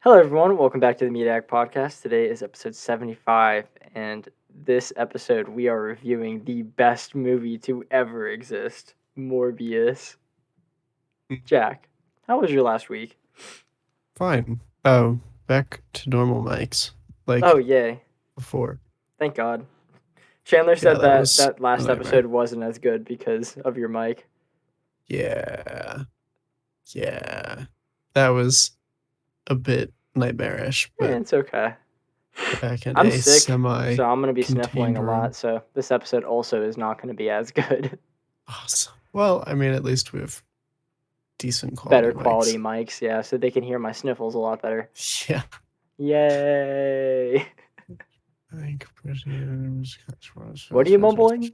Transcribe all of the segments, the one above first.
Hello, everyone. Welcome back to the Mediak podcast. Today is episode 75, and this episode we are reviewing the best movie to ever exist, Morbius. Jack, how was your last week? Fine. Oh, back to normal mics, Oh, like yay. before. Thank God. Chandler Yeah, said that that was that a last episode nightmare. wasn't as good because of your mic. Yeah. That was a bit nightmarish, but It's okay. back in I'm a sick, so I'm going to be sniffling semi-contained a lot, room. so this episode also is not going to be as good. Awesome. Well, I mean, at least we have decent quality Better quality mics. mics, yeah, so they can hear my sniffles a lot better. Yeah. Yay! I think What are you mumbling?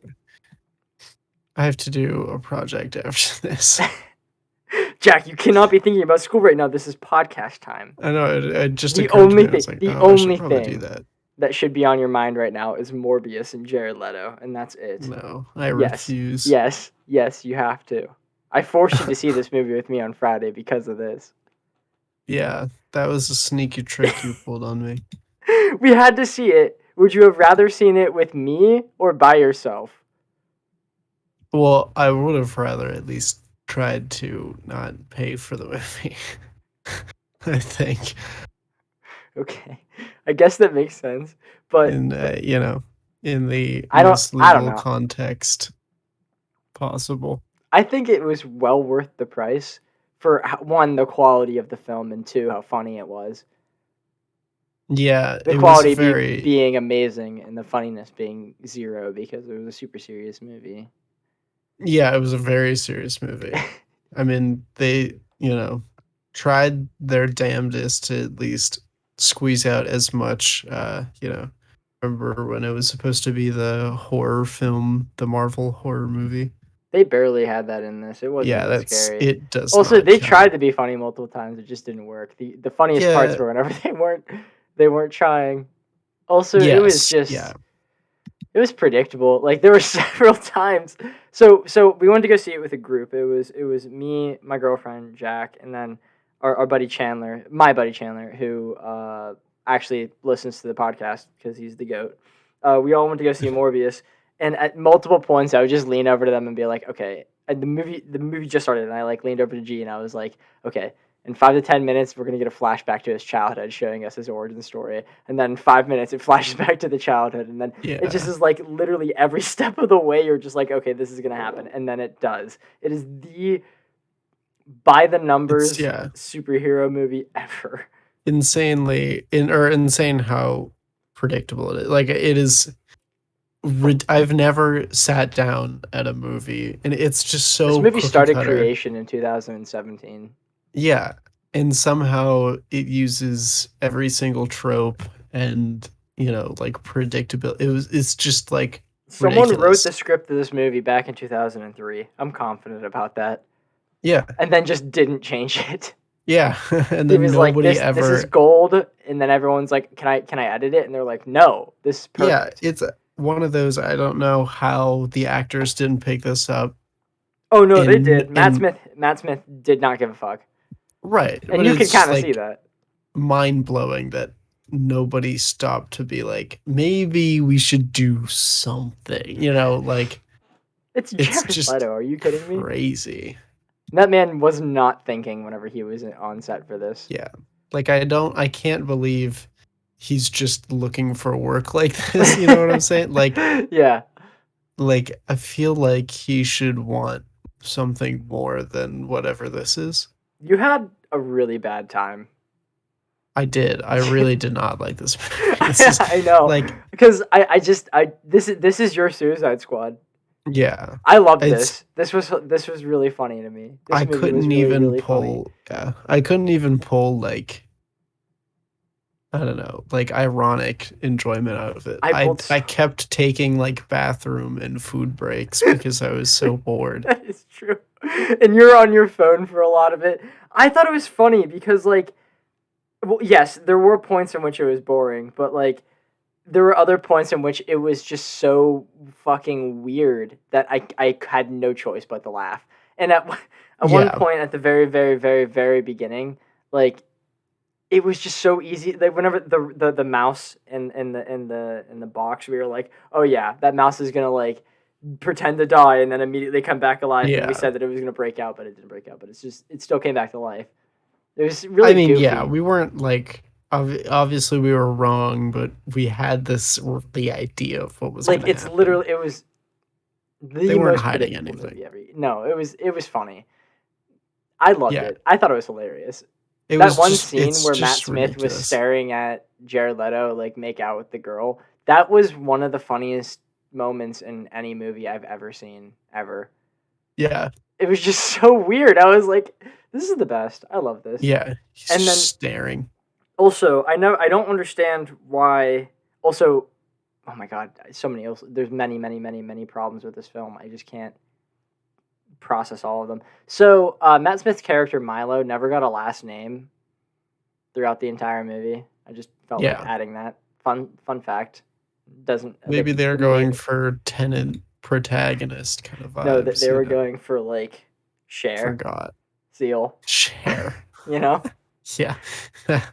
I have to do a project after this. Jack, you cannot be thinking about school right now. This is podcast time. I know, it just The occurred to only me. I thing, was like, the oh, I should only probably do thing that. that should be on your mind right now is Morbius and Jared Leto, and that's it. No, I Yes, refuse. yes, you have to. I forced you to see this movie with me on Friday because of this. Yeah, that was a sneaky trick you pulled on me. We had to see it. Would you have rather seen it with me or by yourself? Well, I would have rather at least tried to not pay for the movie. I think. Okay, I guess that makes sense. But In in the I don't most legal know. context possible. I think it was well worth the price for one, the quality of the film, and two, how funny it was. Yeah, The it was quality very being amazing and the funniness being zero because it was a super serious movie. Yeah, it was a very serious movie. I mean, they, tried their damnedest to at least squeeze out as much, remember when it was supposed to be the horror film, the Marvel horror movie? They barely had that in this. It wasn't Yeah, even scary. it does Also, not they tried count. to be funny multiple times. It just didn't work. The funniest parts Yeah, were whenever they weren't trying. Also, it was yes, just yeah. it was predictable. Like there were several times. So we wanted to go see it with a group. It was me, my girlfriend Jack, and then our buddy Chandler, my buddy Chandler, who actually listens to the podcast because he's the goat. We all went to go see Morbius, and at multiple points I would just lean over to them and be like, okay. And the movie just started, and I like leaned over to G and I was like, okay. In 5 to 10 minutes, we're gonna get a flashback to his childhood, showing us his origin story, and then in 5 minutes, it flashes back to the childhood, and then it just Yeah. is like literally every step of the way, you're just like, okay, this is gonna happen, and then it does. It is the by the It's numbers superhero movie ever. insane how predictable it is. Like it is I've never sat down at a movie and it's just This so movie cookie started cutter. creation in 2017. Yeah, and somehow it uses every single trope and like predictable. It's just like Someone wrote ridiculous. the script of this movie back in 2003. I'm confident about that. Yeah, And then just didn't change it. yeah, and He then was like, nobody this is ever. gold, and then everyone's like, can I edit it? And they're like, no, this is Yeah, perfect. it's one of those. I don't know how the actors didn't pick this up. Oh no, they did. Matt In Smith Matt Smith did not give a fuck. right, And but you can it's just kind of see like that. mind blowing that nobody stopped to be like, maybe we should do something. Like It's it's Jared just Leto, are you kidding me? crazy. That man was not thinking whenever he was on set for this. Yeah, like I can't believe he's just looking for work like this. You know what I'm saying? Yeah. Like I feel like he should want something more than whatever this is. You had a really bad time. I did. I really did not like this movie. This is I know. like, Because this is your Suicide Squad. yeah. I loved It's this. This was really funny to me. This I movie was couldn't really, even really funny. pull. Yeah, I couldn't even pull like I don't know, like ironic enjoyment out of it. I kept taking like bathroom and food breaks because I was so bored. That is true. And you're on your phone for a lot of it. I thought it was funny because like well, yes, there were points in which it was boring, but like there were other points in which it was just so fucking weird that I had no choice but to laugh. And at one Yeah, point at the very, very, very, very beginning, like it was just so easy. Like whenever the mouse in the box, we were like, oh yeah, that mouse is gonna like pretend to die and then immediately come back alive. And we Yeah. said that it was gonna break out, but it didn't break out. But it still came back to life. It was I really mean, yeah, goofy. we weren't like obviously we were wrong, but we had the idea of what was Like going to it's happen. literally it was They the weren't most hiding predictable anything. movie ever. No, it was funny. I loved Yeah, it. I thought it was hilarious. it That was one just scene it's where Matt just Smith was ridiculous. staring at Jared Leto like make out with the girl, that was one of the funniest moments in any movie I've ever seen ever. Yeah, It was just so weird. I was like, this is the best. I love this. yeah, he's And just then staring. also, I don't understand why also oh my god, so many there's many problems with this film. I just can't process all of them. So, Matt Smith's character Milo never got a last name throughout the entire movie. I just felt like Yeah, adding that. Fun fact. Doesn't maybe they're the main going for tenant protagonist kind of no that vibes, they were going for like Cher, Forgot. Seal, Share. you know, Yeah. Yeah.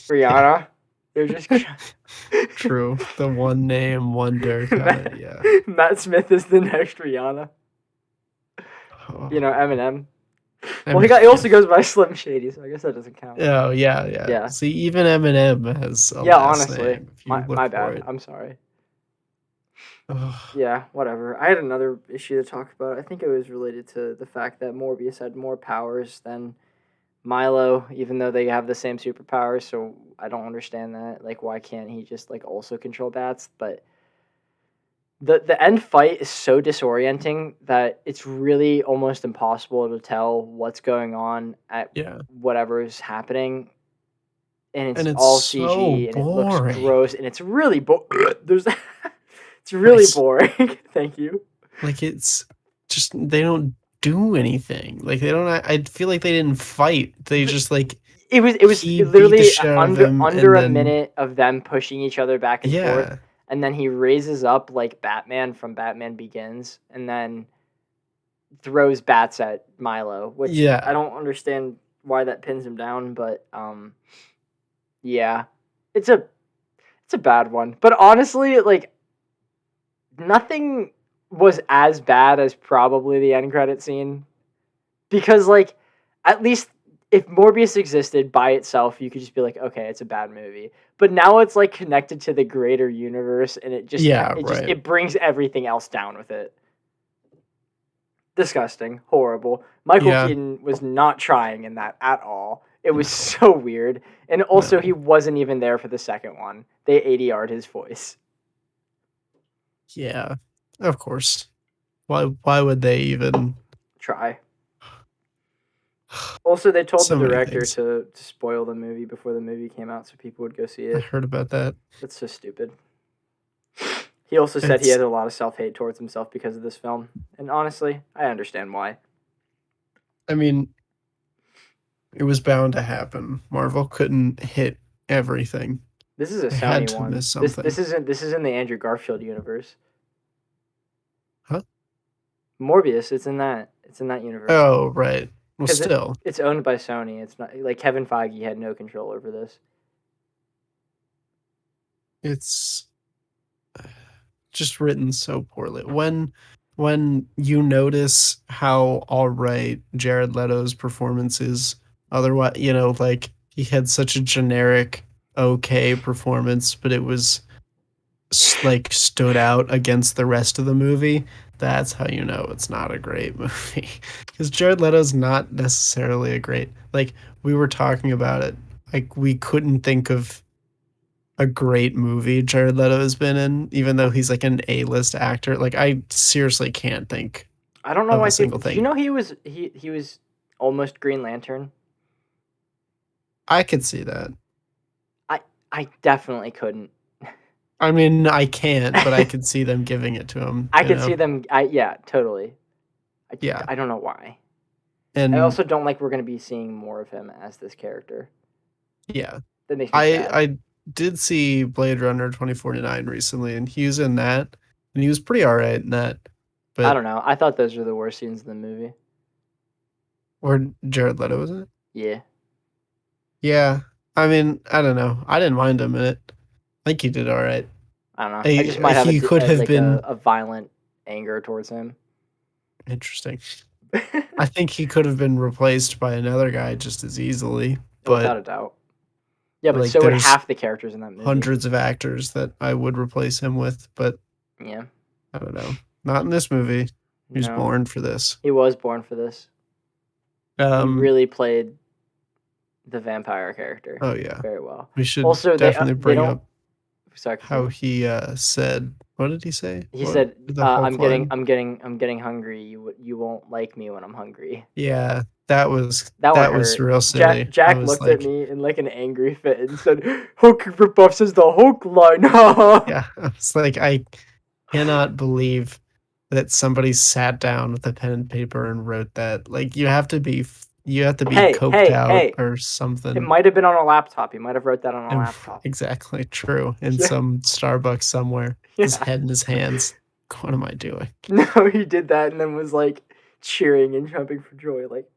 Rihanna. They're just True. The one name wonder kind of, yeah. Matt Smith is the next Rihanna. Oh, Eminem. I Well, mean, he also goes by Slim Shady, so I guess that doesn't count. oh yeah, yeah. Yeah. See, even Eminem has a Yeah, last honestly. name if you My look for bad. it. I'm sorry. Oh, Yeah, whatever. I had another issue to talk about. I think it was related to the fact that Morbius had more powers than Milo, even though they have the same superpowers. So I don't understand that. Like, why can't he just like also control bats? But the end fight is so disorienting that it's really almost impossible to tell what's going on at yeah. whatever is happening. And it's And it's all so CG and it looks boring. gross and it's really there's it's I really boring. Thank you. like it's just they don't do anything. Like they don't I feel like they didn't fight. They just like It was he beat the literally shit out of under him under and a then minute of them pushing each other back and forth, yeah. and then he raises up like Batman from Batman Begins, and then throws bats at Milo, which I Yeah. don't understand why that pins him down, but yeah, it's a it's a bad one. But honestly, like nothing was as bad as probably the end credit scene because like at least if Morbius existed by itself, you could just be like, okay, it's a bad movie. But now it's like connected to the greater universe, and Yeah, right. it brings everything else down with it. Disgusting, horrible. Michael Yeah. Keaton was not trying in that at all. It was No. so weird, and also he No. wasn't even there for the second one. They ADR'd his voice. Yeah. Of course. Why would they even Try. Also, they told the so many director things. to spoil the movie before the movie came out so people would go see I it. heard about that. That's so stupid. He also said he It's had a lot of self hate towards himself because of this film. And honestly, I understand why. I mean, it was bound to happen. Marvel couldn't hit everything. This is a They had Sony to one. miss This something. isn't the Andrew Garfield universe. Huh? Morbius, it's in that. It's in that universe. Oh, right. Well, Because still, it's owned by Sony. It's not like Kevin Feige had no control over this. it's just written so poorly. When you notice how all right Jared Leto's performance is, otherwise, like he had such a generic okay performance, but it was like stood out against the rest of the movie. That's how you know it's not a great movie. Because Jared Leto's not necessarily a great, like we were talking about it. Like we couldn't think of a great movie Jared Leto has been in, even though he's like an A-list actor. Like I seriously can't think I don't know of why a people. single Did you thing. know he was almost Green Lantern? I could see that. I I definitely couldn't. I mean, I can't, but I could see them giving it to him, I could see them. Yeah, totally. Yeah. I don't know why. I And also don't like we're gonna be seeing more of him as this character. yeah. That makes me I sad. I did see Blade Runner 2049 recently, and he was in that, and he was pretty alright in that. I But don't know. I thought those were the worst scenes in the movie. or Jared Leto was in it? Yeah. Yeah. I mean, I don't know. I didn't mind him in it. I think he did all right. I don't know. I just might have He could have like been a violent anger towards him. interesting. I think he could have been replaced by another guy just as easily, Without but a doubt. Yeah, but like so would there's half the characters in that movie. hundreds of actors that I would replace him with, but Yeah. I don't know. Not in this movie. He was No. born for this. He was born for this. He Um, really played the vampire character oh yeah. very well. We should Also, definitely they bring don't. up Sorry, how continue. he said, what did he say? He What said, did the Hulk line? I'm getting hungry. You won't like me when I'm hungry." Yeah, That one that was hurt. real silly. I Jack was looked at like, me in like an angry fit and said, "Hulk ripoff says the Hulk line." yeah, I was like, I cannot believe that somebody sat down with a pen and paper and wrote that. Like you have to be coked out Hey! or It something. might have been on a laptop. He might have wrote that on a And laptop. exactly true. In Yeah, some Starbucks somewhere, his yeah. head in his hands. What am I doing? No, he did that and then was like cheering and jumping for joy. Like,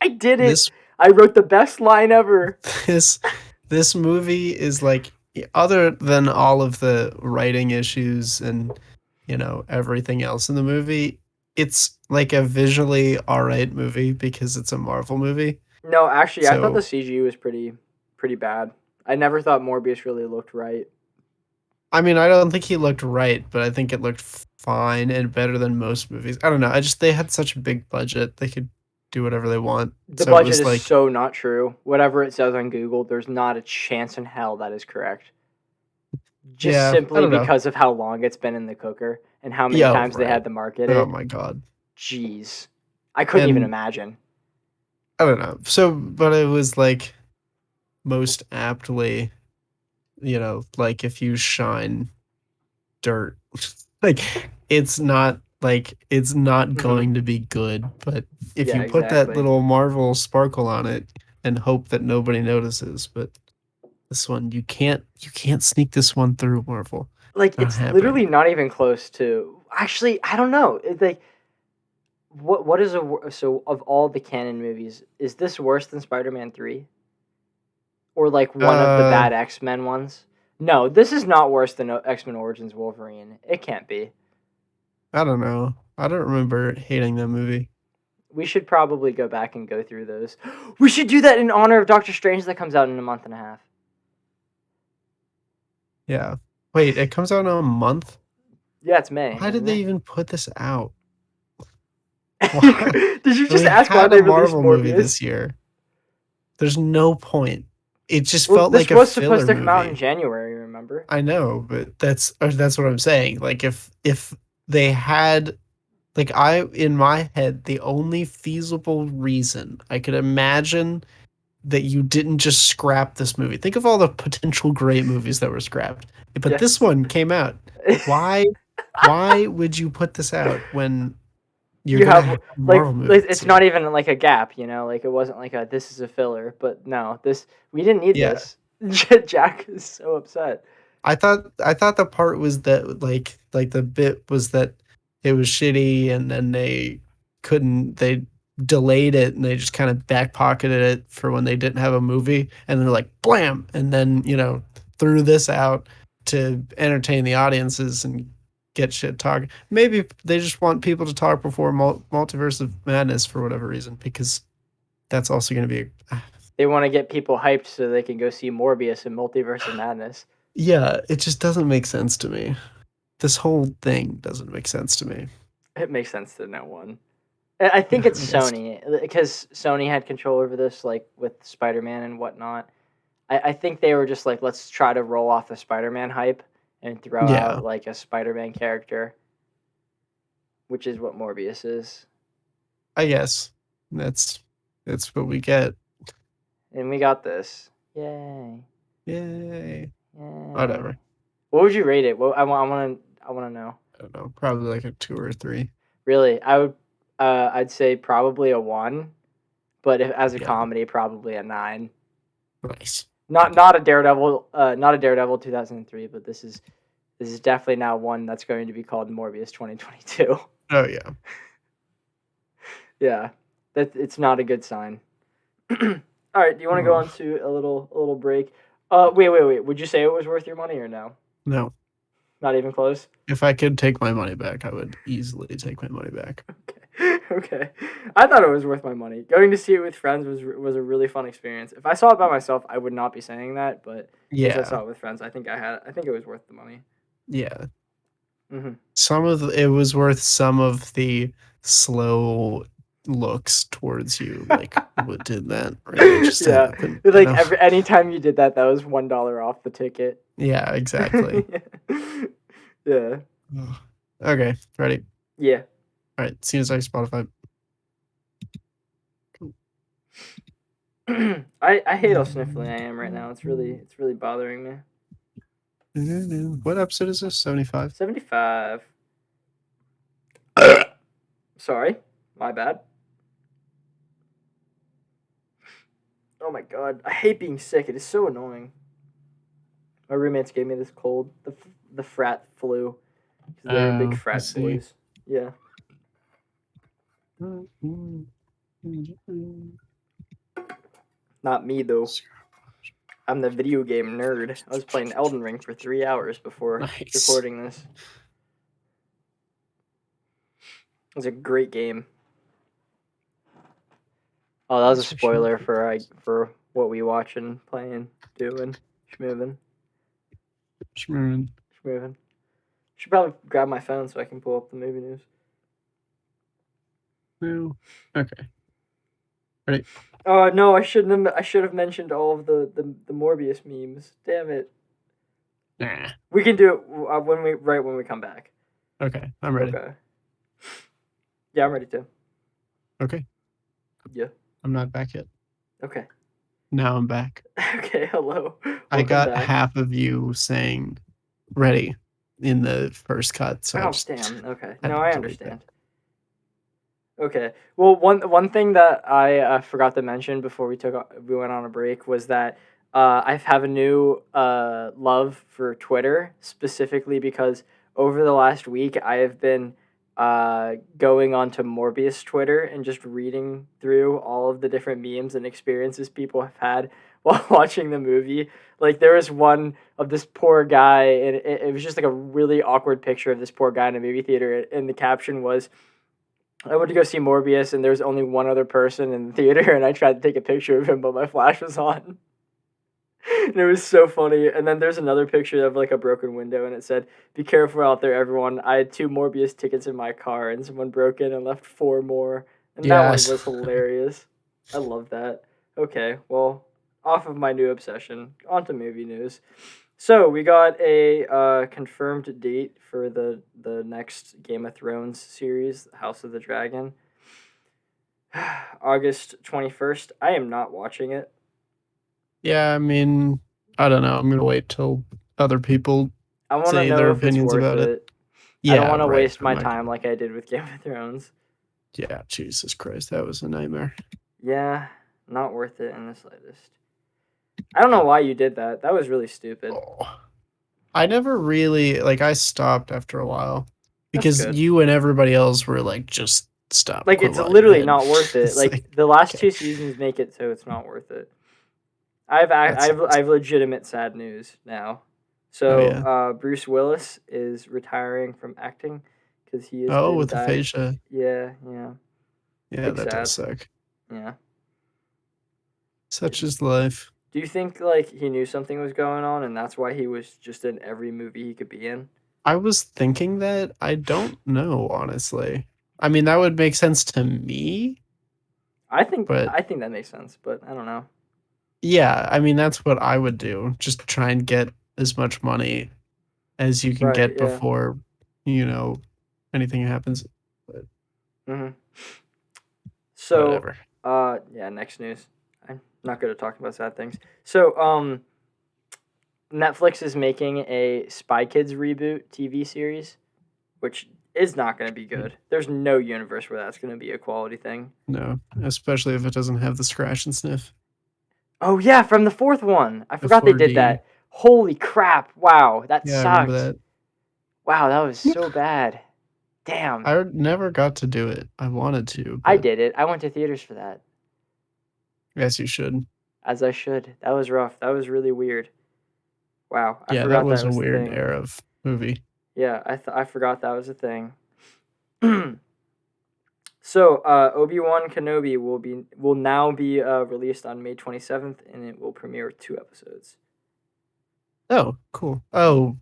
I did it. This I wrote the best line ever. this this movie is like, other than all of the writing issues and everything else in the movie, it's like a visually all right movie because it's a Marvel movie. No, actually, I thought the So CG was pretty bad. I never thought Morbius really looked right. I mean, I don't think he looked right, but I think it looked fine and better than most movies. I don't know. I just They had such a big budget; they could do whatever they want. The So it budget was is like, so not true. Whatever it says on Google, there's not a chance in hell that is correct. Just yeah, I simply don't know. because of how long it's been in the cooker and how many Yeah, times they right. had to market Oh it. my god. Jeez. I couldn't even And imagine. I don't know. So, but it was like most aptly, like if you shine dirt, like it's not Hmm. going to be good. But if Yeah, you put that exactly. little Marvel sparkle on it and hope that nobody notices, but this one you can't sneak this one through, Marvel. Like Not it's happening. literally not even close to. Actually, I don't know. It's like what is so of all the canon movies, is this worse than Spider-Man 3 or like one of the Uh, bad X-Men ones? No, this is not worse than X-Men Origins Wolverine. It can't be. I don't know. I don't remember hating that movie. We should probably go back and go through those. We should do that in honor of Doctor Strange that comes out in a month and a half. Yeah. Wait, it comes out in a month? Yeah, it's May, Why did isn't they it? even put this out? Why? Did you just We ask why had a they released Marvel movie Morbius? this year. There's no point. It just Well, felt this like a was supposed filler to come out in movie. January, remember? I know, but that's what I'm saying. Like if they had, like, I in my head, the only feasible reason I could imagine that you didn't just scrap this movie. Think of all the potential great movies that were scrapped. But this Yes. one came out. Why why would you put this out when you're You gonna have have a Marvel movie this it's year? not even like a gap, like it wasn't like a this is a filler, but no, this we didn't need Yeah. this. Jack is so upset. I thought the part was that, like the bit was that it was shitty, and then they delayed it, and they just kind of back pocketed it for when they didn't have a movie, and they're like blam, and then threw this out to entertain the audiences and get shit talking. Maybe they just want people to talk before Multiverse of Madness for whatever reason, because that's also going to be They want to get people hyped so they can go see Morbius and Multiverse of Madness. yeah, it just doesn't make sense to me. This whole thing doesn't make sense to me. It makes sense to no one. I think Yeah, it's I guess. Sony because Sony had control over this, like with Spider-Man and whatnot. I think they were just like, let's try to roll off the Spider-Man hype and throw Yeah, out like a Spider-Man character, which is what Morbius is. I guess. That's that's what we get. And we got this. Yay! Yay. Yay! Whatever. What would you rate it? Well, I want to know. I don't know. Probably like a 2 or 3. Really, I would. I'd say probably a 1, but if, as a Yeah. comedy, probably a 9. Nice. Not a Daredevil. Not a Daredevil 2003, but this is definitely now one that's going to be called Morbius 2022. Oh yeah. Yeah, that it's not a good sign. All right. Do you want to go on to a little break? Wait. Would you say it was worth your money or no? No. Not even close. If I could take my money back, I would easily take my money back. Okay. I thought it was worth my money. Going to see it with friends was a really fun experience. If I saw it by myself, I would not be saying that, but since I saw it with friends, I think it was worth the money. Yeah. Mm-hmm. It was worth some of the slow looks towards you, like what did that really just happen? Like anytime you did that was $1 off the ticket. Yeah, exactly. Yeah. Okay, ready? Yeah. All right, seems like Spotify. I hate how sniffly I am right now. It's really bothering me. What episode is this? 75? 75. Sorry, my bad. Oh my god, I hate being sick. It is so annoying. My roommates gave me this cold, the frat flu, because they're big frat boys. Yeah. Not me though. I'm the video game nerd. I was playing Elden Ring for 3 hours before recording this. It was a great game. Oh, that was a spoiler for what we watching, playing, doing, schmoving. Should probably grab my phone so I can pull up the movie news. No. Okay. Ready? Oh no, I should have mentioned all of the Morbius memes. Damn it. Nah. We can do it when we come back. Okay, I'm ready. Okay. Yeah, I'm ready too. Okay. Yeah. I'm not back yet. Okay. Now I'm back. Okay, hello. I got half of you saying ready in the first cut. So damn. Okay. No, I understand. Okay. Well, one thing that I forgot to mention before we went on a break was that I have a new love for Twitter, specifically because over the last week I have been going onto Morbius Twitter and just reading through all of the different memes and experiences people have had while watching the movie. Like, there was one of this poor guy, and it was just like a really awkward picture of this poor guy in a movie theater, and the caption was, I went to go see Morbius, and there was only one other person in the theater, and I tried to take a picture of him, but my flash was on. And it was so funny. And then there's another picture of like a broken window, and it said, "Be careful out there, everyone. I had 2 Morbius tickets in my car, and someone broke in and left 4 more." And that one was hilarious. I love that. Okay, well, off of my new obsession, on to movie news. So we got a confirmed date for the next Game of Thrones series, House of the Dragon. August 21st. I am not watching it. Yeah, I mean, I don't know. I'm gonna wait till other people say their opinions about it. Yeah, I don't want to waste my time like I did with Game of Thrones. Yeah, Jesus Christ, that was a nightmare. Yeah, not worth it in the slightest. I don't know why you did that. That was really stupid. I never really, I stopped after a while because you and everybody else were like, just stop. Like, it's literally not worth it. Like, the last 2 seasons make it so it's not worth it. I've legitimate sad news now. So, Bruce Willis is retiring from acting because he is with aphasia. Yeah. Yeah, that does suck. Yeah. Such is life. Do you think like he knew something was going on and that's why he was just in every movie he could be in? I was thinking that. I don't know, honestly. I mean, that would make sense to me. I think that makes sense, but I don't know. Yeah, I mean, that's what I would do. Just try and get as much money as you can get before, anything happens. But So, whatever. Next news. I'm not good at talking about sad things. So, Netflix is making a Spy Kids reboot TV series, which is not going to be good. There's no universe where that's going to be a quality thing. No, especially if it doesn't have the scratch and sniff. Oh, yeah, from the 4th one. I forgot they did that. Holy crap. Wow, that sucked. I remember that. Wow, that was so bad. Damn. I never got to do it. I wanted to. I did it. I went to theaters for that. Yes, you should. As I should. That was rough. That was really weird. Wow, I Yeah, that forgot was that a was the weird thing. era of movie. Yeah, I forgot that was a thing. So, Obi-Wan Kenobi will now be released on May 27th, and it will premiere 2 episodes. Oh, cool. Oh,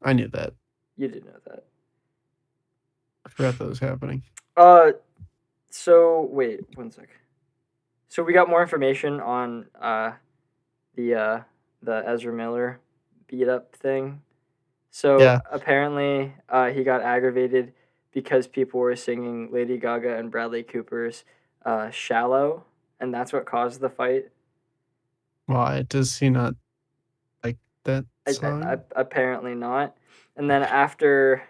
I knew that. You did know that. I forgot that was happening. So wait 1 sec. So we got more information on the Ezra Miller beat up thing. So Yeah. apparently he got aggravated because people were singing Lady Gaga and Bradley Cooper's "Shallow," and that's what caused the fight. Why does he not like that song? Apparently not. And then after,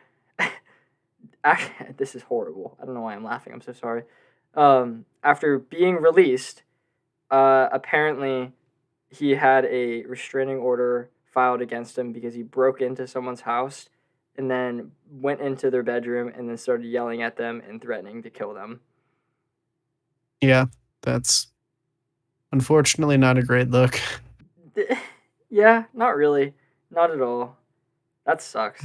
this is horrible. I don't know why I'm laughing. I'm so sorry. After being released, apparently he had a restraining order filed against him because he broke into someone's house and then went into their bedroom and then started yelling at them and threatening to kill them. Yeah, that's unfortunately not a great look. Yeah, not really. Not at all. That sucks.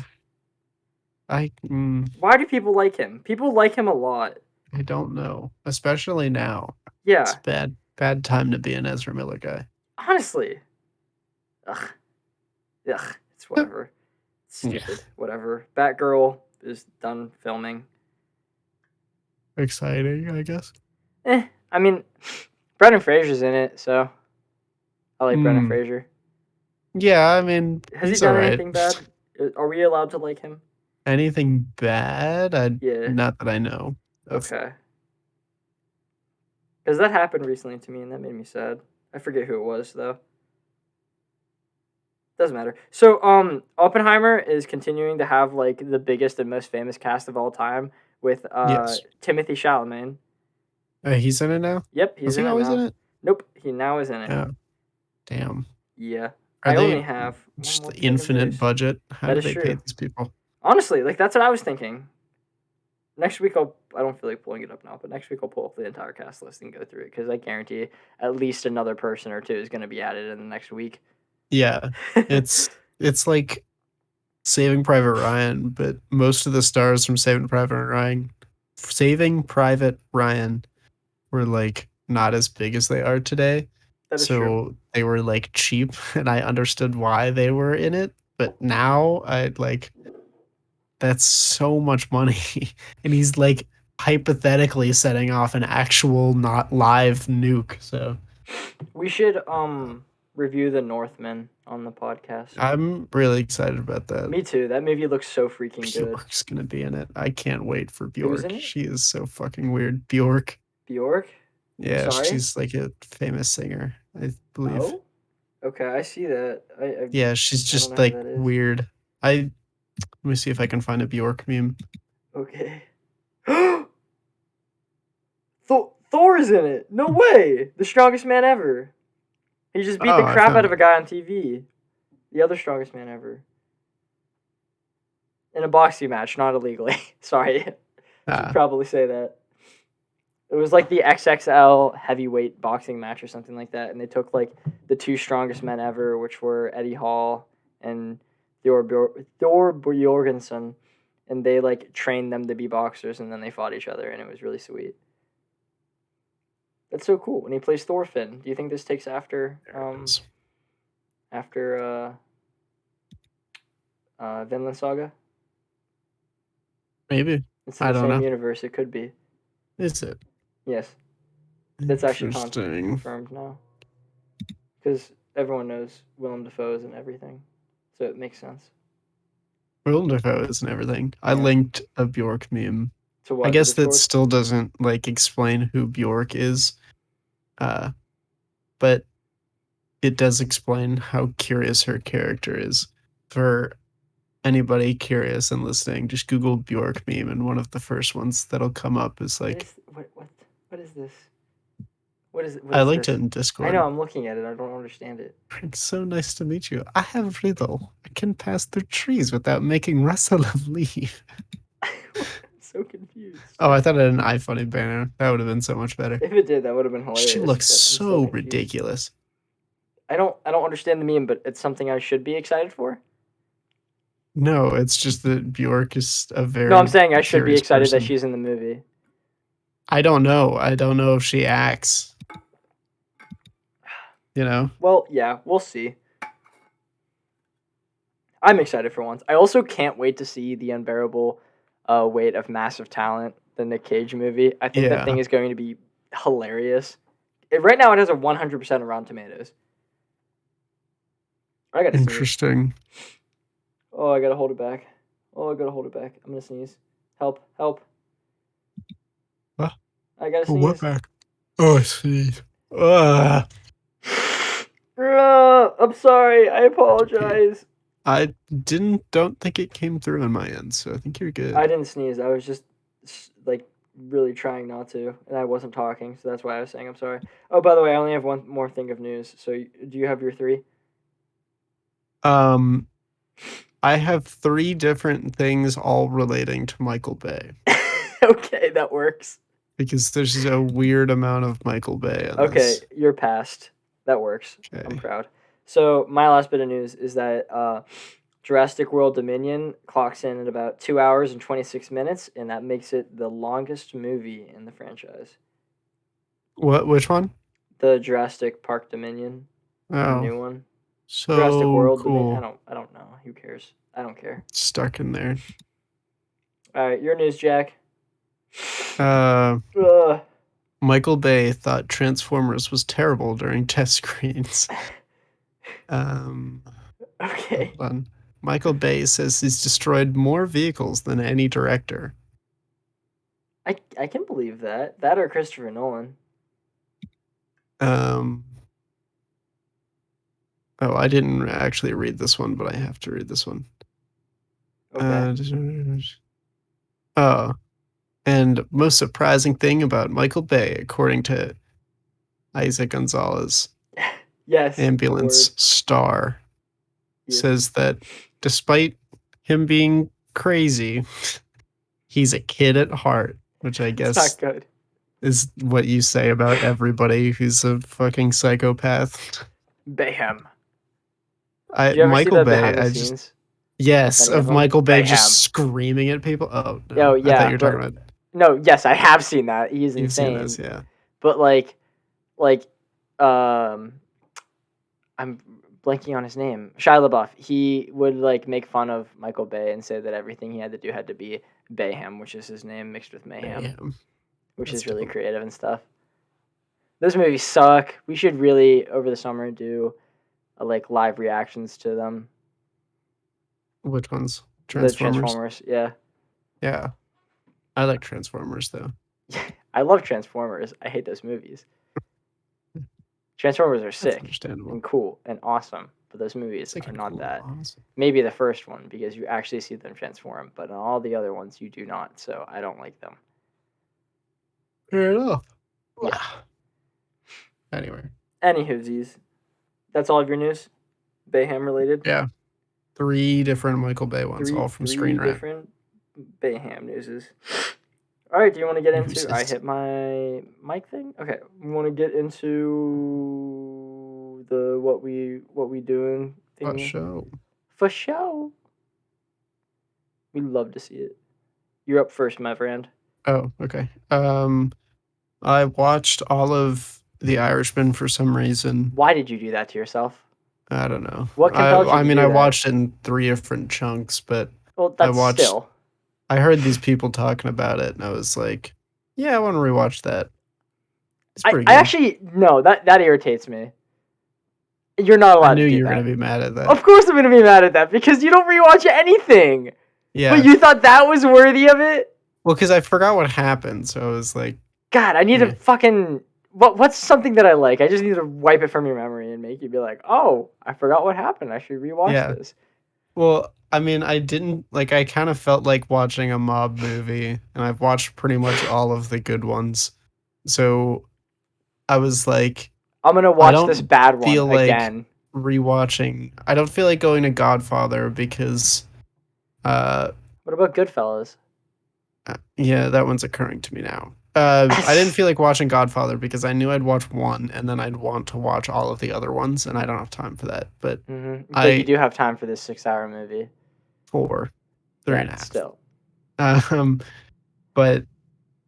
I Why do people like him? People like him a lot. I don't know, especially now. It's Yeah, a bad time to be an Ezra Miller guy. honestly. Ugh. Ugh. It's whatever. It's Yeah. stupid. Whatever. Batgirl is done filming. Exciting, I guess. I mean, Brendan Fraser's in it, so I like Brendan Mm. Fraser. Yeah, I mean, Has he he's done all right. anything bad? Are we allowed to like him? Anything bad? Yeah. Not that I know of. Okay. Because that happened recently to me, and that made me sad. I forget who it was though. Doesn't matter. So, Oppenheimer is continuing to have like the biggest and most famous cast of all time with Yes. Timothy Chalamet. He's in it now? Yep, he's Was in he it always now. in it? Nope, he now is in it. Oh, damn. Yeah. Are I only they have one just more the thing of infinite news. budget? How That do is they pay true. these people? Honestly, like that's what I was thinking. Next week I don't feel like pulling it up now, but next week I'll pull up the entire cast list and go through it because I guarantee at least another person or two is going to be added in the next week. Yeah, it's like Saving Private Ryan, but most of the stars from Saving Private Ryan were like not as big as they are today. That is So true. they were like cheap, and I understood why they were in it. But now I'd like that's so much money, and he's like hypothetically setting off an actual not live nuke. So We should review The Northman on the podcast. I'm really excited about that. Me too. That movie looks so freaking good. Bjork's gonna be in it. I can't wait for Who's Bjork. in it? She is so fucking weird. Bjork. Bjork? Yeah, Sorry? she's like a famous singer, I believe. Oh? Okay, I see that. Yeah, she's I don't just know who like that is. weird. Let me see if I can find a Bjork meme. Okay. Thor is in it. No way. The strongest man ever. He just beat the I crap out found of a it. guy on TV. The other strongest man ever. In a boxing match, not illegally. Sorry. Should Ah, probably say that. It was like the XXL heavyweight boxing match or something like that, and they took like the two strongest men ever, which were Eddie Hall and Thor Bjorgensen, and they like trained them to be boxers, and then they fought each other, and it was really sweet. That's so cool. And he plays Thorfinn. Do you think this takes after there it is. Vinland Saga? Maybe. It's in I the don't same know. universe. It could be. Is it? Yes, that's actually Interesting. confirmed now. Because everyone knows Willem Dafoe is in everything, so it makes sense. Willem Dafoe is and everything. I Yeah. linked a Bjork meme. To what? I guess the that Discord? still doesn't like explain who Bjork is. But it does explain how curious her character is. For anybody curious and listening, just Google Bjork meme, and one of the first ones that'll come up is like, What is this? What is I this? linked it in Discord. I know. I'm looking at it. I don't understand it. It's so nice to meet you. I have a riddle. I can pass through trees without making Russell leave. so confused. Oh, I thought it had an iFunny banner. That would have been so much better. If it did, that would have been hilarious. She looks but I'm still so confused. ridiculous. I don't understand the meme, but it's something I should be excited for. No, it's just that Bjork is a very. No, I'm saying I should be curious excited person. that she's in the movie. I don't know. I don't know if she acts. You know? Well, yeah, we'll see. I'm excited for once. I also can't wait to see The Unbearable Weight of Massive Talent, the Nick Cage movie. I think that thing is going to be hilarious. Right now, it has a 100% of Rotten Tomatoes. I gotta sneeze. Interesting. Oh, I gotta hold it back. I'm gonna sneeze. Help. What? I gotta sneeze. What back? Oh, I sneeze. I'm sorry. I apologize. I don't think it came through on my end, so I think you're good. I didn't sneeze. I was just like really trying not to, and I wasn't talking, so that's why I was saying I'm sorry. Oh, by the way, I only have one more thing of news. So, do you have your 3? I have 3 different things all relating to Michael Bay. Okay, that works. Because there's a weird amount of Michael Bay. Okay, you're passed. That works. Okay. I'm proud. So my last bit of news is that Jurassic World Dominion clocks in at about 2 hours and 26 minutes, and that makes it the longest movie in the franchise. What? Which one? The Jurassic Park Dominion. Oh, the new one. So Jurassic World cool. Dominion. I don't know. Who cares? I don't care. Stuck in there. All right, your news, Jack. Michael Bay thought Transformers was terrible during test screens. Okay. Hold on. Michael Bay says he's destroyed more vehicles than any director. I can believe that. That or Christopher Nolan. Oh, I didn't actually read this one, but I have to read this one. Okay. And most surprising thing about Michael Bay, according to Isaac Gonzalez, yes, ambulance star, says that despite him being crazy, he's a kid at heart, which I guess not good. Is what you say about everybody who's a fucking psychopath. Bayhem. Michael Bay, yes, of Michael Bay just screaming at people. Oh no, yeah, I thought you were talking about. No, yes, I have seen that. He's You've insane. Seen this, yeah. But I'm blanking on his name. Shia LaBeouf. He would make fun of Michael Bay and say that everything he had to do had to be Bayhem, which is his name mixed with mayhem. Which is really creative and stuff. Those movies suck. We should really over the summer do live reactions to them. Which ones? The Transformers, yeah. Yeah. I like Transformers though. I love Transformers. I hate those movies. Transformers are sick and cool and awesome, but those movies are not that. Awesome. Maybe the first one because you actually see them transform, but in all the other ones you do not. So I don't like them. Fair enough. Yeah. Anyway. Anywhoosies. That's all of your news? Bayhem related? Yeah. 3 different Michael Bay ones, all from Screen Rant. 3 different Bayhem newses. All right, do you want to get into... I hit my mic thing? Okay. We want to get into the what we doing thing? For show. We'd love to see it. You're up first, my friend. Oh, okay. I watched all of The Irishman for some reason. Why did you do that to yourself? I don't know. What compelled you to do that? I watched it in 3 different chunks, but still. I heard these people talking about it, and I was like, yeah, I want to rewatch that. It's pretty good. I actually, no, that irritates me. You're not allowed to do that. I knew you were going to be mad at that. Of course I'm going to be mad at that, because you don't rewatch anything. Yeah. But you thought that was worthy of it? Well, because I forgot what happened, so I was like... God, I need to fucking... What's something that I like? I just need to wipe it from your memory and make you be like, oh, I forgot what happened. I should rewatch this. Well, I mean, I didn't... I kind of felt like watching a mob movie, and I've watched pretty much all of the good ones. So, I was like... I'm going to watch this bad one again. Rewatching... I don't feel like going to Godfather because... what about Goodfellas? Yeah, that one's occurring to me now. I didn't feel like watching Godfather because I knew I'd watch one and then I'd want to watch all of the other ones, and I don't have time for that. But But you I do have time for this 6-hour movie. four, three Yeah, and a half. still. Um, but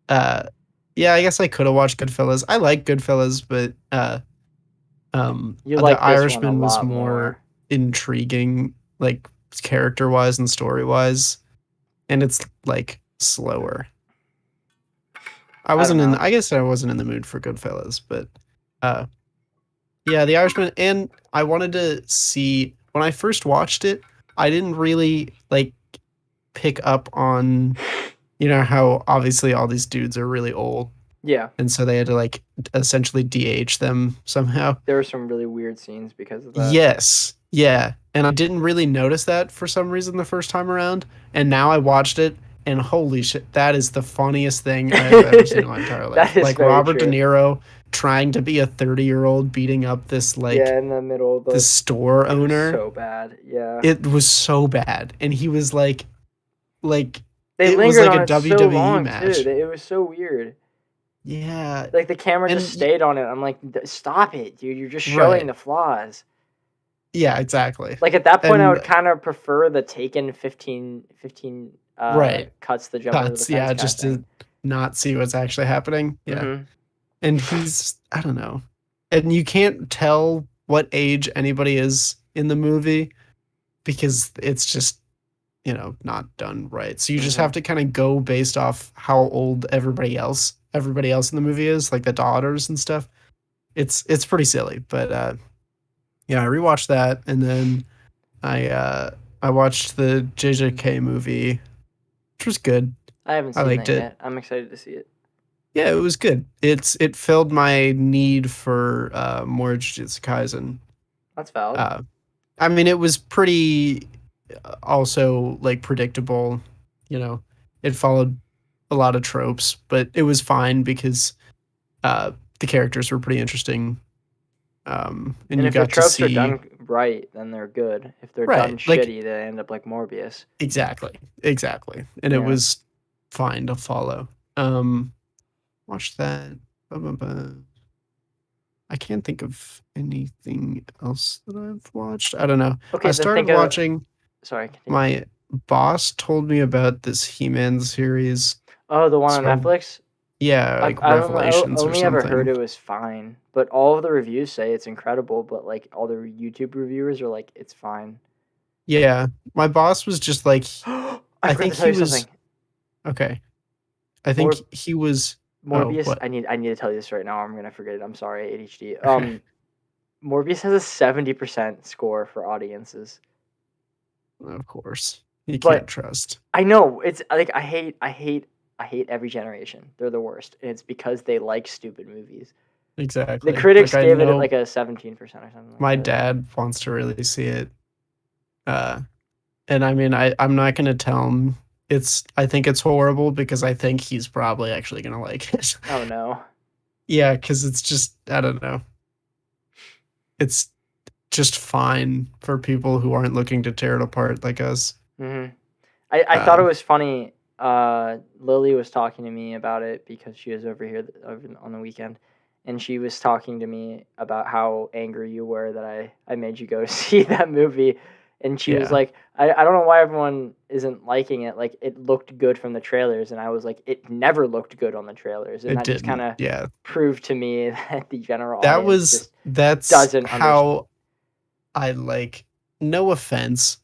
uh, yeah, I guess I could have watched Goodfellas. I like Goodfellas, but You The like this one a Irishman was lot more more. intriguing, like character wise and story wise, and it's like slower. I don't know. I guess I wasn't in the mood for Goodfellas, but uh yeah, The Irishman, and I wanted to see when I first watched it, I didn't really like pick up on, how obviously all these dudes are really old, Yeah, and so they had to like essentially de-age them somehow. there were some really weird scenes because of that. Yes. Yeah. And I didn't really notice that for some reason the first time around. And now I watched it and holy shit, that is the funniest thing I have ever seen in my entire life. That is Like very Robert De true. Niro trying to be a 30-year-old beating up this Yeah, in the middle of this store it was owner. so bad. Yeah. It was so bad. And he was like They it was lingered like on a it so WWE long too. match. It was so weird. Yeah. Like the camera just And stayed on it. I'm like, stop it, dude. You're just showing right. the flaws. Yeah, exactly. Like at that point, I And would kind of prefer the Taken 15 right. cuts the jump over the Cuts, fence yeah, kind of just thing. to not see what's actually happening. Yeah. Mm-hmm. And he's, I don't know. And you can't tell what age anybody is in the movie because it's just, not done right. So you just Mm-hmm. have to kind of go based off how old everybody else in the movie is, like the daughters and stuff. It's pretty silly, but yeah, I rewatched that, and then I watched the JJK movie, which was good. I haven't I seen liked that it. yet. I'm excited to see it. Yeah, it was good. It filled my need for more Jujutsu Kaisen. That's valid. Uh, I mean, it was pretty also like predictable. It followed a lot of tropes, but it was fine because the characters were pretty interesting. And And you if the got to tropes are see done right, then they're good. If they're done right, like shitty, they end up like Morbius. exactly, and it Yeah. was fine to follow. Um, Watch that. Blah, blah, blah. I can't think of anything else that I've watched. I don't know. I Okay, then started think of. watching. Sorry, continue. My boss told me about this He-Man series. Oh, the one on So Netflix. yeah, I've like I only, Revelations or only ever heard something. it was fine, but all of the reviews say it's incredible. But like all the YouTube reviewers are like, it's fine. Yeah, my boss was just like, I I forgot think to tell he you something. was okay. I think Mor- he was. Oh, Morbius. what? I need to tell you this right now. Or I'm gonna forget it. I'm sorry, ADHD. Morbius has a 70% score for audiences. Of course, you can't But trust. I know it's like I hate every generation. They're the worst, and it's because they like stupid movies. The Exactly. Like critics I gave it know like a 17% or something like my that. dad wants to really see it. Uh, and I mean, I'm not gonna tell him I think it's horrible because I think he's probably actually gonna like it. Oh no. Yeah, because it's just I don't know. It's just fine for people who aren't looking to tear it apart like us. hmm I thought it Uh, was funny. Lily was talking to me about it because she was over here over on the weekend, and she was talking to me about how angry you were that I made you go to see that movie, and she was yeah, like, I don't know why everyone isn't liking it. Like it looked good from the trailers, and I was like, it never looked good on the trailers, and it that just kind didn't. of Yeah, proved to me that the general audience just that's doesn't understand. how I like. No offense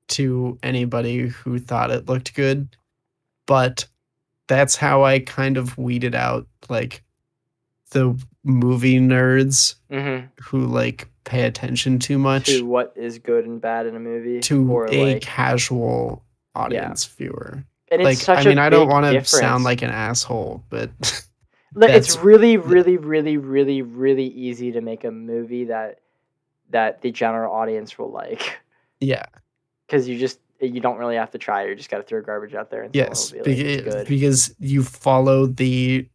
to anybody who thought it looked good, but that's how I kind of weeded out like the movie nerds hmm who like pay attention too To much what is good and bad in a movie, to or a like, casual yeah. audience viewer. And it's Like, I such a mean, I don't big want to sound difference. like an asshole, but It's that's really, really, really, really, really easy to make a movie that the general audience will like, yeah, because you don't really have to try. You just got to throw garbage out there, and someone will yes, be like, "It's good." because you follow the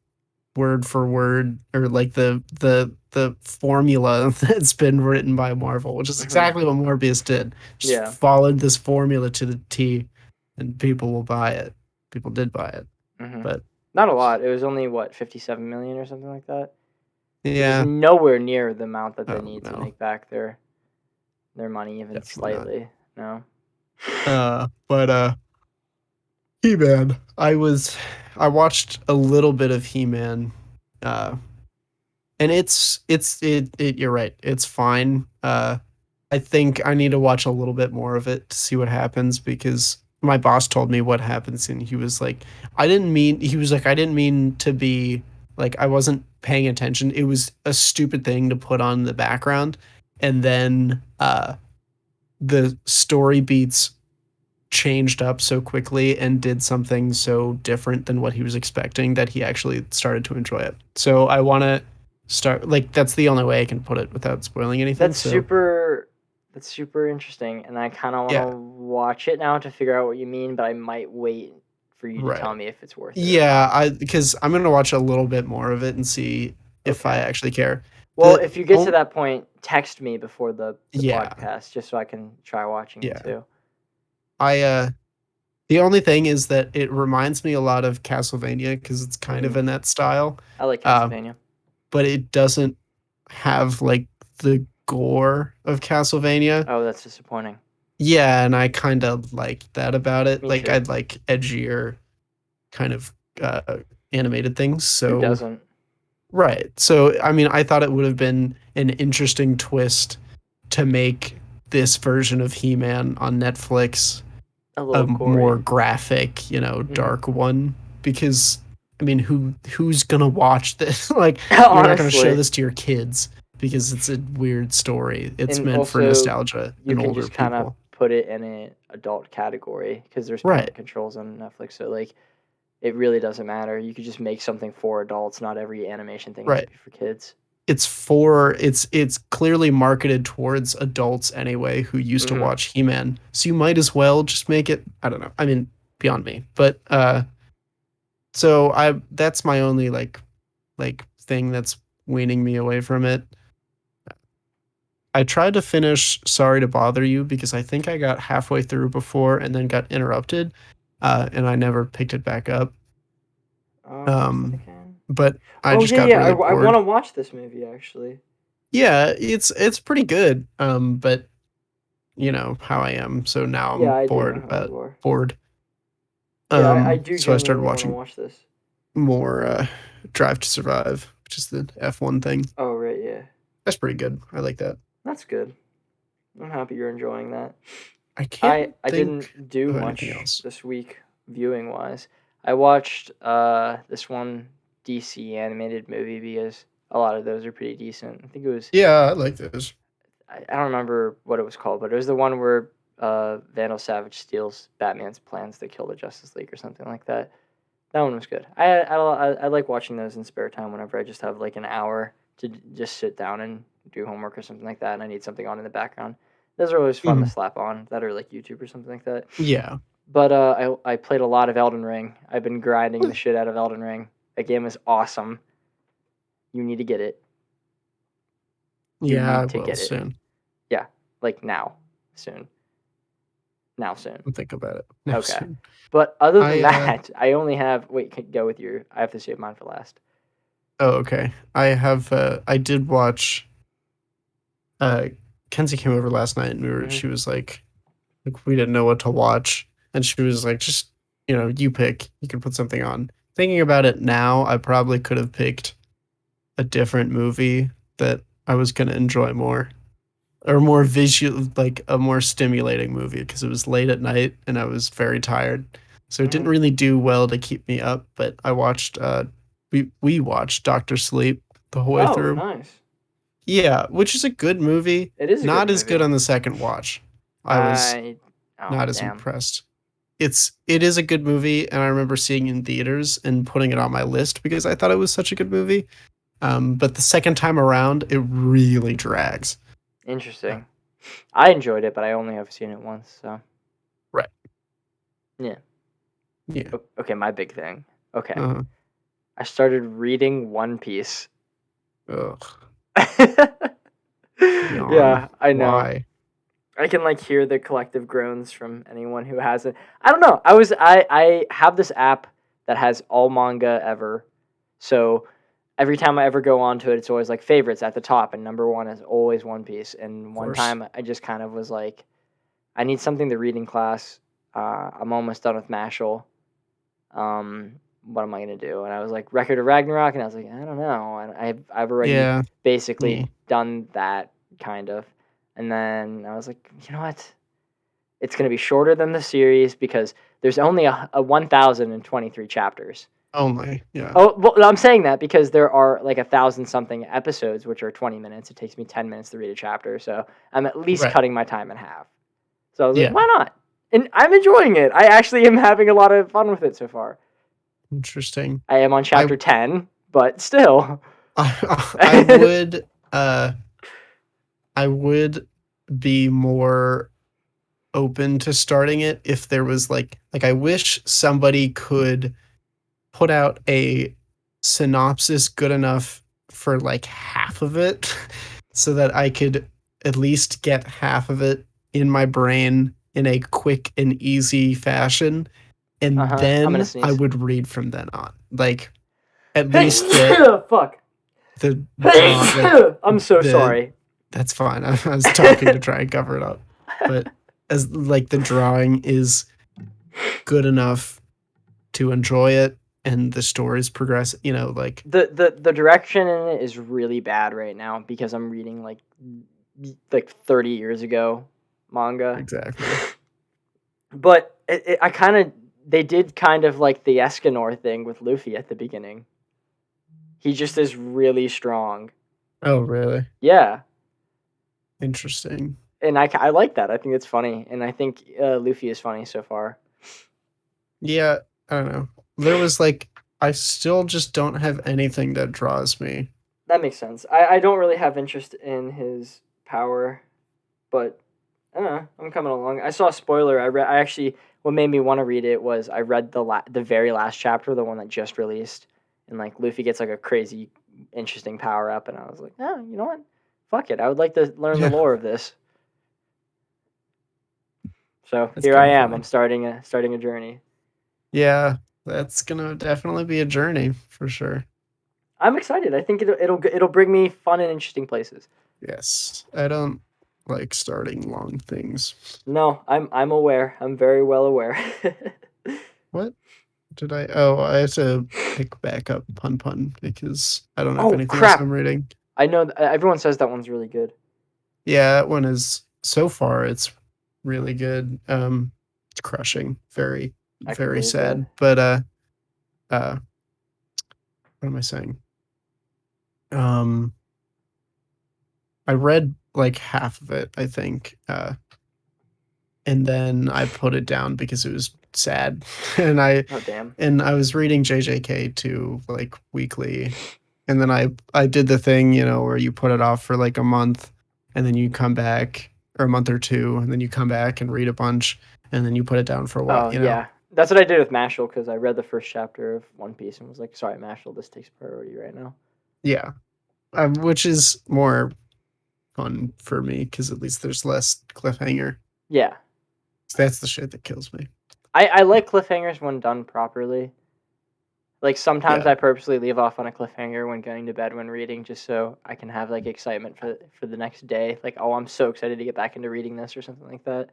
word for word or like the formula that's been written by Marvel, which is hmm exactly what Morbius did. Just Yeah, followed this formula to the T, and people will buy it. people did buy it. Hmm. But Not a lot. It was only what 57 million or something like that, which is yeah, nowhere near the amount that they oh need to no, make back their money even definitely not. slightly. No. But He-Man. I watched a little bit of He-Man, uh, and it. You're right. It's fine. I think I need to watch a little bit more of it to see what happens because my boss told me what happens, and he was like, I didn't mean. He was like, I didn't mean to be like I wasn't paying attention. It was a stupid thing to put on the background, and then the story beats changed up so quickly and did something so different than what he was expecting that he actually started to enjoy it. So I want to start like that's the only way I can put it without spoiling anything. That's So super. That's super interesting, and I kind of want yeah, to watch it now to figure out what you mean. But I might wait for you to tell right. me if it's worth it or Yeah, not. I because I'm gonna watch a little bit more of it and see if I Okay. actually care. Well, The if you get to oh that point, text me before the yeah, podcast just so I can try watching it yeah. too. I the only thing is that it reminds me a lot of Castlevania because it's kind of Mm, in that style. I like Uh, Castlevania. but it doesn't have like the gore of Castlevania. Oh, that's disappointing. Yeah, and I kind of like that about it. Me Like too. I'd like edgier kind of animated things. Who So doesn't? right. So I mean, I thought it would have been an interesting twist to make this version of He-Man on Netflix A a little more gory. graphic, Hmm. dark one because I mean, who's gonna watch this? Like, you're not gonna show Honestly, this to your kids because it's a weird story. It's and meant for also nostalgia you and can older just kind of people. put it in an adult category because there's Right, parent controls on Netflix. So like, it really doesn't matter. You could just make something for adults. Not every animation thing has to right. be for kids. It's clearly marketed towards adults anyway who used to Hmm. watch He-Man. So you might as well just make it, I don't know. I mean, beyond me. But so I that's my only like thing that's weaning me away from it. I tried to finish Sorry to Bother You because I think I got halfway through before and then got interrupted, and I never picked it back up. What was that Um, again? but I Oh just yeah, got yeah. really I want bored. to watch this movie actually. Yeah, it's pretty good. But you know how I am, so now Yeah, I'm I do know bored how about you are. bored. Yeah, I do So I started genuinely want to watching watch this. more Drive to Survive, which is the F1 thing. Oh right, yeah. That's pretty good. I like that. That's good. I'm happy you're enjoying that. I I can't I think didn't do of anything much else. this week viewing wise. I watched this one DC animated movie because a lot of those are pretty decent. I think it was Yeah, I like those. I don't remember what it was called, but it was the one where Vandal Savage steals Batman's plans to kill the Justice League or something like that. That one was good. I like watching those in spare time whenever I just have like an hour to just sit down and do homework or something like that, and I need something on in the background. Those are always fun to Mhm. slap on. That are like YouTube or something like that. Yeah. But I played a lot of Elden Ring. I've been grinding the shit out of Elden Ring. That game is awesome. You need to get it. You Yeah, I need to will get it. soon. Yeah, like now, soon, now, soon. I'll think about it. No, Okay. soon. But other than I that, I only have. Wait, go with your. I have to save mine for last. oh okay. I did watch uh Kenzie came over last night and Hmm. she was like we didn't know what to watch and she was like just you pick. You can put something on. Thinking about it now, I probably could have picked a different movie that I was going to enjoy more or more visual like a more stimulating movie because it was late at night and I was very tired. So it didn't Hmm. really do well to keep me up, but I watched we watched Doctor Sleep the whole way Oh, through. nice. Yeah, which is a good movie. It is a good Not as good movie. on the second watch. I was I. Oh not as damn. impressed. It is a good movie, and I remember seeing it in theaters and putting it on my list because I thought it was such a good movie. But the second time around, it really drags. Interesting. I enjoyed it, but I only have seen it once. So Right. yeah. Yeah. Okay, my big thing. Okay, Uh, I started reading One Piece. ugh. Yawn. Yeah, I know. Why? I can like hear the collective groans from anyone who hasn't. I don't know. I have this app that has all manga ever. So every time I ever go onto it, it's always like favorites at the top, and number one is always One Piece. And Of one course. time I just kind of was like, I need something to read in class. I'm almost done with Mashal. What am I gonna do? And I was like, Record of Ragnarok, and I was like, I don't know. And I've already Yeah. basically Yeah. done that kind of. And then I was like, you know what? It's gonna be shorter than the series because there's only a 1,023 chapters. Only. Yeah. Oh, well, I'm saying that because there are like 1,000 something episodes, which are 20 minutes. It takes me 10 minutes to read a chapter, so I'm at least Right. cutting my time in half. So I was like, Yeah. why not? And I'm enjoying it. I actually am having a lot of fun with it so far. Interesting. I am on I chapter 10, but still. I would I would be more open to starting it if there was like I wish somebody could put out a synopsis good enough for like half of it so that I could at least get half of it in my brain in a quick and easy fashion, and I'm gonna then I sneeze. would read from then on. Like at least get Fuck. the draw like I'm so the sorry. that's fine. I was talking to try and cover it up. But as like the drawing is good enough to enjoy it and the stories progress, like The direction in it is really bad right now because I'm reading like 30 years ago manga. exactly. But I kind of they did kind of like the Escanor thing with Luffy at the beginning. He just is really strong. Oh, really? Yeah, Interesting. and I like that. I think it's funny, and I think Luffy is funny so far. Yeah, I don't know. There was like I still just don't have anything that draws me. That makes sense. I don't really have interest in his power, but I don't know. I'm coming along. I saw a spoiler. I actually what made me want to read it was I read the very last chapter, the one that just released, and like Luffy gets like a crazy interesting power up, and I was like, oh, you know what? Fuck it. I would like to learn the Yeah, lore of this. So that's here kind I of am. funny. I'm starting a journey. Yeah, that's gonna definitely be a journey for sure. I'm excited. I think it'll bring me fun and interesting places. Yes, I don't like starting long things. No, I'm aware. I'm very well aware. What did I? Oh, I have to pick back up Pun Pun because I don't have Oh anything else I'm crap! reading. I know everyone says that one's really good. Yeah, that one is so far it's really good. It's crushing. Very, I can very believe that. sad. But what am I saying? Um, I read like half of it, I think. And then I put it down because it was sad. and I Oh damn. and I was reading JJK too, like weekly. And then I did the thing, where you put it off for like a month and then you come back, or a month or two, and then you come back and read a bunch and then you put it down for a while, Oh yeah, that's what I did with Mashal because I read the first chapter of One Piece and was like, sorry, Mashal, this takes priority right now. Yeah. Which is more fun for me because at least there's less cliffhanger. Yeah, That's the shit that kills me. I like cliffhangers when done properly. Like sometimes Yeah. I purposely leave off on a cliffhanger when going to bed when reading, just so I can have like excitement for the next day. Like, oh, I'm so excited to get back into reading this or something like that.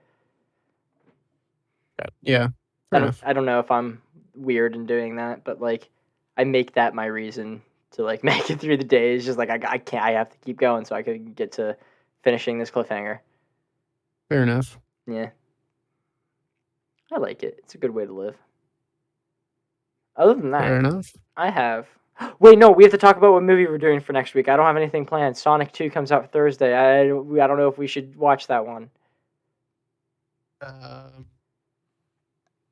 Yeah. Fair enough. I don't know if I'm weird in doing that, but like I make that my reason to like make it through the day. It's just like I can't. I have to keep going so I could get to finishing this cliffhanger. Fair enough. Yeah, I like it. It's a good way to live. Other than Fair that, enough. I have. Wait, no, we have to talk about what movie we're doing for next week. I don't have anything planned. Sonic 2 comes out Thursday. I don't know if we should watch that one. Um,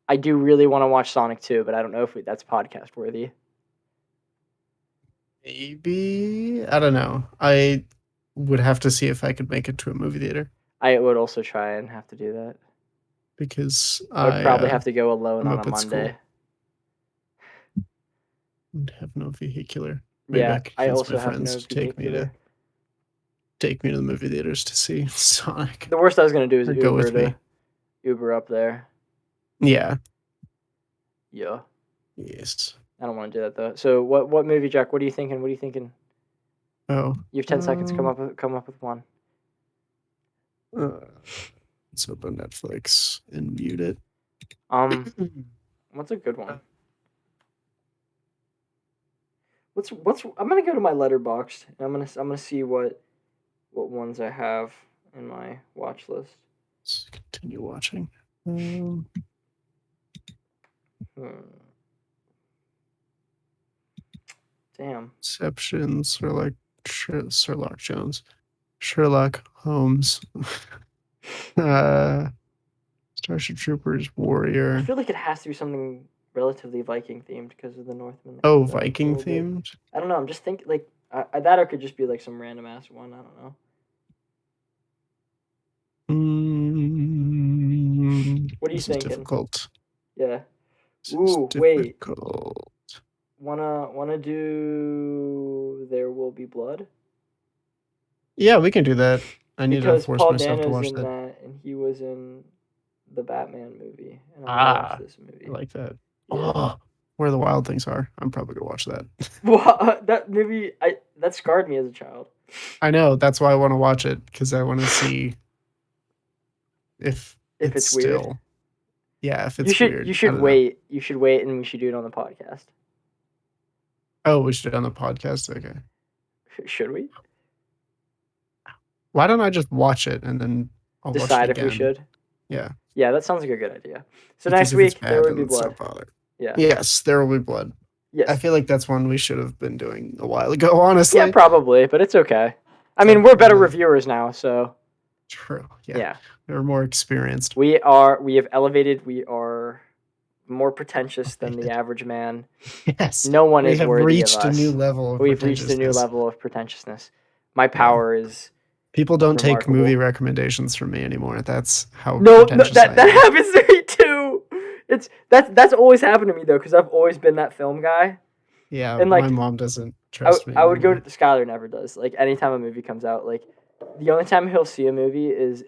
I do really want to watch Sonic 2, but I don't know if that's podcast worthy. Maybe. I don't know. I would have to see if I could make it to a movie theater I would also try and have to do that. because I would probably have to go alone I'm on a up at school Monday. and have no vehicular. Maybe I Yeah, could I convince my also have friends no to take me to vehicular. take me to the movie theaters to see Sonic. The worst I was gonna do is Or go with me. Uber up there. Yeah. Yeah. Yes. I don't want to do that though. So what movie, Jack? What are you thinking? What are you thinking? Oh. You have 10 seconds. Come up with one. Let's open Netflix and mute it. What's a good one? What's I'm gonna go to my Letterboxd and I'm gonna see what ones I have in my watch list. Let's continue watching. Damn. Inception, Sherlock Jones, Sherlock Holmes, Starship Troopers, I Warrior. feel like it has to be something relatively Viking themed because of the Northmen. Oh, Viking themed? I don't know. I'm just thinking like that, or it could just be like some random ass one. I don't know. What are you thinking? Difficult. Yeah. Ooh, wait. Wanna do There Will Be Blood? Yeah, we can do that. I need to force Paul myself to watch in that, and he was in the Batman movie, and I watched this movie. I like that. Yeah. Oh, Where the Wild Things Are. I'm probably gonna watch that. Well, that movie, that scarred me as a child. I know. That's why I want to watch it, because I want to see if it's weird. Still, yeah, if it's weird. You should wait. You should wait, and we should do it on the podcast. Oh, we should do it on the podcast? Okay. Should we? Why don't I just watch it and then I'll decide watch it again. If we should? Yeah. Yeah, that sounds like a good idea. So next week, There Will Be Blood. Yeah. Yes, There Will Be Blood. Yes. I feel like that's one we should have been doing a while ago, honestly. Yeah, probably, but it's okay. I mean, we're better reviewers now, so. True. Yeah. We're more experienced. We have elevated. We are more pretentious than the average man. Yes. No one is worthy of us. We've reached a new level of pretentiousness. My power is. People don't take movie recommendations from me anymore. That's how pretentious I am. That happens to me too. That's always happened to me though, because I've always been that film guy. Yeah, and like, my mom doesn't trust me. I would go to Skylar never does. Like anytime a movie comes out, like the only time he'll see a movie is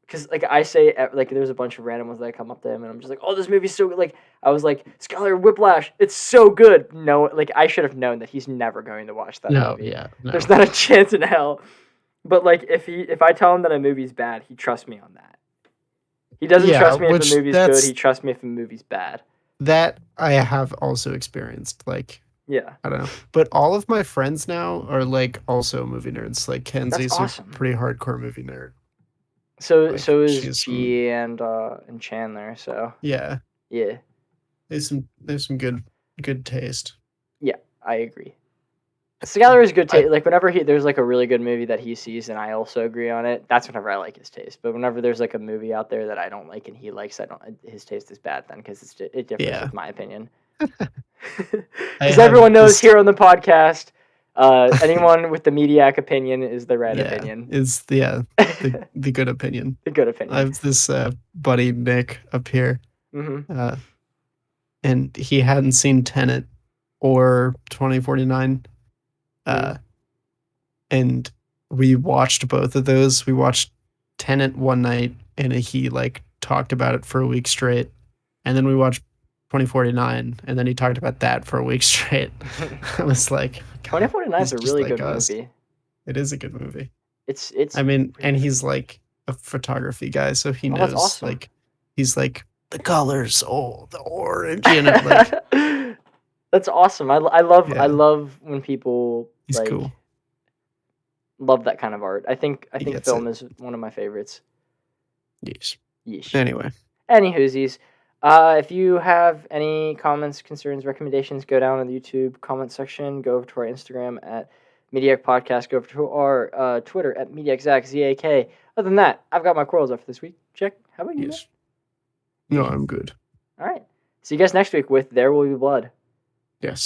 because like I say like there's a bunch of random ones that I come up to him and I'm just like, oh, this movie's so good. Like I was like, Skylar, Whiplash, it's so good. No, like I should have known that he's never going to watch that movie. No. There's not a chance in hell. But like if I tell him that a movie's bad, he trusts me on that. He doesn't trust me if the movie's good. He trusts me if the movie's bad. That I have also experienced. Like, yeah, I don't know. But all of my friends now are like also movie nerds. Like Kenzie's a pretty hardcore movie nerd. So is G and Chandler. So yeah. There's some good taste. Yeah, I agree. Skylar is good taste. Like whenever there's like a really good movie that he sees and I also agree on it, that's whenever I like his taste. But whenever there's like a movie out there that I don't like and he likes, his taste is bad then because it differs with my opinion. Because everyone knows here on the podcast, anyone with the Mediak opinion is the right opinion. Is the good opinion. The good opinion. I have this buddy Nick up here, and he hadn't seen Tenet or 2049. And we watched both of those. We watched Tenet one night and he like talked about it for a week straight. And then we watched 2049 and then he talked about that for a week straight. I was like, 2049 is a really good movie. It is a good movie. It's I mean, and he's like a photography guy, so he knows awesome. Like he's like the colors, the orange, like that's awesome. I love when people He's cool. Love that kind of art. I think film is one of my favorites. Yes. Yeesh. Anyway. Anywhoosies. If you have any comments, concerns, recommendations, go down in the YouTube comment section. Go over to our Instagram at Mediak Podcast. Go over to our Twitter at MediakZach, ZAK. Other than that, I've got my quotes up for this week. Check. How about you? Yes. No, I'm good. All right. See you guys next week with There Will Be Blood. Yes.